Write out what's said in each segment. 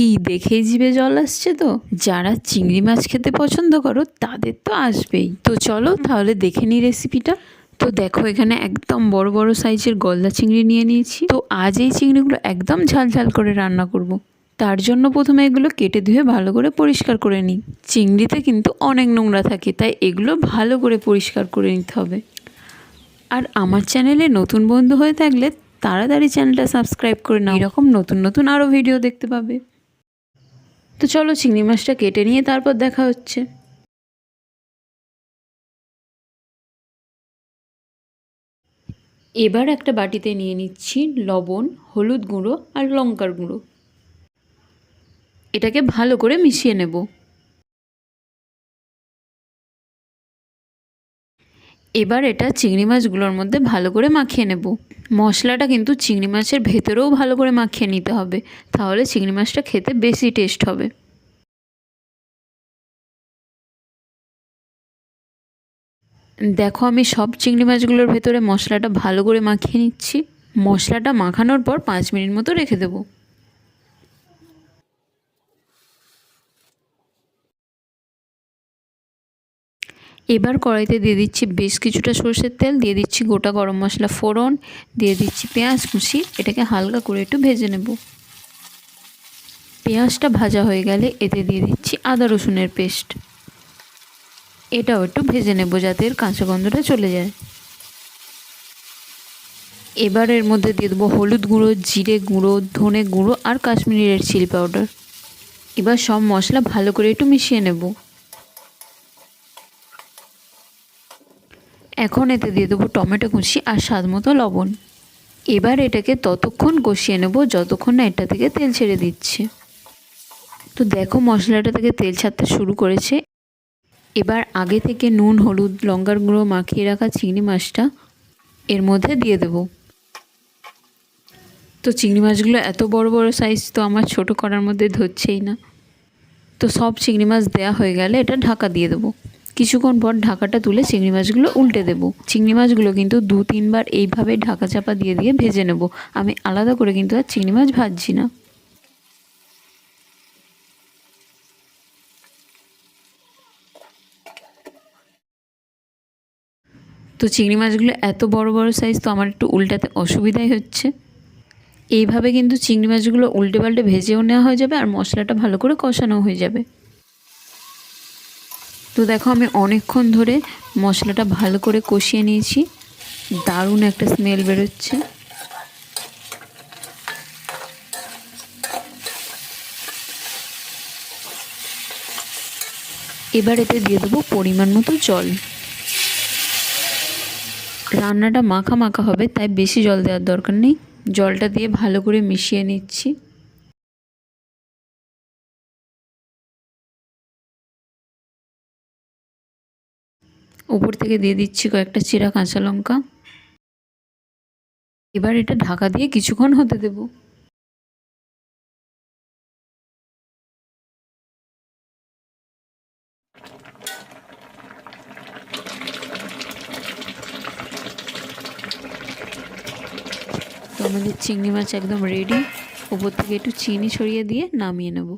কি দেখেই জিভে জল আসছে? তো যারা চিংড়ি মাছ খেতে পছন্দ করো তাদের তো আসবেই। তো চলো তাহলে দেখে নিই রেসিপিটা। তো দেখো এখানে একদম বড় বড় সাইজের গলদা চিংড়ি নিয়ে নিয়েছি। তো আজ এই চিংড়িগুলো একদম ঝাল ঝাল করে রান্না করব। তার জন্য প্রথমে এগুলো কেটে ধুয়ে ভালো করে পরিষ্কার করে নিই। চিংড়িতে কিন্তু অনেক নোংরা থাকে, তাই এগুলো ভালো করে পরিষ্কার করে নিতে হবে। আর আমার চ্যানেলে নতুন বন্ধু হয়ে থাকলে তাড়াতাড়ি চ্যানেলটা সাবস্ক্রাইব করে নাও, এরকম নতুন নতুন আরও ভিডিও দেখতে পাবে। তো চলো চিংড়ি মাছটা কেটে নিয়ে তারপর দেখা হচ্ছে। এবার একটা বাটিতে নিয়ে নিচ্ছি লবণ, হলুদ গুঁড়ো আর লঙ্কার গুঁড়ো। এটাকে ভালো করে মিশিয়ে নেব। এবার এটা চিংড়ি মাছগুলোর মধ্যে ভালো করে মাখিয়ে নেব। মশলাটা কিন্তু চিংড়ি মাছের ভেতরেও ভালো করে মাখিয়ে নিতে হবে, তাহলে চিংড়ি মাছটা খেতে বেশি টেস্ট হবে। দেখো আমি সব চিংড়ি মাছগুলোর ভেতরে মশলাটা ভালো করে মাখিয়ে নিচ্ছি। মশলাটা মাখানোর পর 5 মিনিট মতো রেখে দেব। এবার কড়াইতে দিয়ে দিচ্ছি বেশ কিছুটা সরষের তেল, দিয়ে দিচ্ছি গোটা গরম মশলা ফোড়ন, দিয়ে দিচ্ছি পেঁয়াজ কুচি। এটাকে হালকা করে একটু ভেজে নেব। পেঁয়াজটা ভাজা হয়ে গেলে এতে দিয়ে দিচ্ছি আদা রসুনের পেস্ট। এটাও একটু ভেজে নেব যাতে এর কাঁচা গন্ধটা চলে যায়। এবার এর মধ্যে দিয়ে দেবো হলুদ গুঁড়ো, জিরে গুঁড়ো, ধনে গুঁড়ো আর কাশ্মীরি রেড চিলি পাউডার। এবার সব মশলা ভালো করে একটু মিশিয়ে নেব। এখন এতে দিয়ে দেবো টমেটো কুচি আর স্বাদ মতো লবণ। এবার এটাকে ততক্ষণ কষিয়ে নেব যতক্ষণ না এটা থেকে তেল ছেড়ে দিচ্ছে। তো দেখো মশলাটা থেকে তেল ছাড়তে শুরু করেছে। এবার আগে থেকে নুন, হলুদ, লঙ্কার গুঁড়ো মাখিয়ে রাখা চিংড়ি মাছটা এর মধ্যে দিয়ে দেব। তো চিংড়ি মাছগুলো এত বড় বড় সাইজ, তো আমার ছোট করার মধ্যে ধরছেই না। তো সব চিংড়ি মাছ দেওয়া হয়ে গেলে এটা ঢাকা দিয়ে দেবো। কিছুক্ষণ পর ঢাকাটা তুলে চিংড়ি মাছগুলো উল্টে দেব। চিংড়ি মাছগুলো কিন্তু 2-3 বার এইভাবে ঢাকা চাপা দিয়ে দিয়ে ভেজে নেব। আমি আলাদা করে কিন্তু আর চিংড়ি মাছ ভাজছি না। তো চিংড়ি মাছগুলো এত বড় বড় সাইজ, তো আমার একটু উল্টাতে অসুবিধাই হচ্ছে। এইভাবে কিন্তু চিংড়ি মাছগুলো উল্টে পাল্টে ভেজেও নেওয়া হয়ে যাবে আর মশলাটা ভালো করে কষানো হয়ে যাবে। তো দেখো আমি অনেকক্ষণ ধরে মশলাটা ভালো করে কষিয়ে নিয়েছি। দারুণ একটা স্মেল বেরোচ্ছে। এবার এতে দিয়ে দেবো পরিমাণ মতো জল। রান্নাটা মাখা মাখা হবে, তাই বেশি জল দেওয়ার দরকার নেই। জলটা দিয়ে ভালো করে মিশিয়ে নিচ্ছি। উপর থেকে দিয়ে দিচ্ছি কয়েকটা চিরা কাঁচা লঙ্কা। এবার এটা ঢাকা দিয়ে কিছুক্ষণ হতে দেব। তো আমাদের চিংড়ি মাছ একদম রেডি। উপর থেকে একটু চিনি ছড়িয়ে দিয়ে নামিয়ে নেব।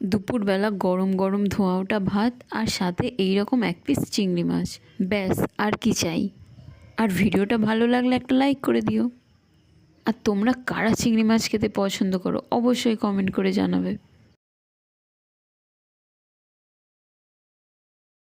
দুপুরবেলা গরম গরম ধোঁয়া ওঠা ভাত আর সাথে এইরকম এক পিস চিংড়ি মাছ, ব্যাস আর কি চাই। আর ভিডিওটা ভালো লাগলে একটা লাইক করে দিও। আর তোমরা কারা চিংড়ি মাছ খেতে পছন্দ করো অবশ্যই কমেন্ট করে জানাবে।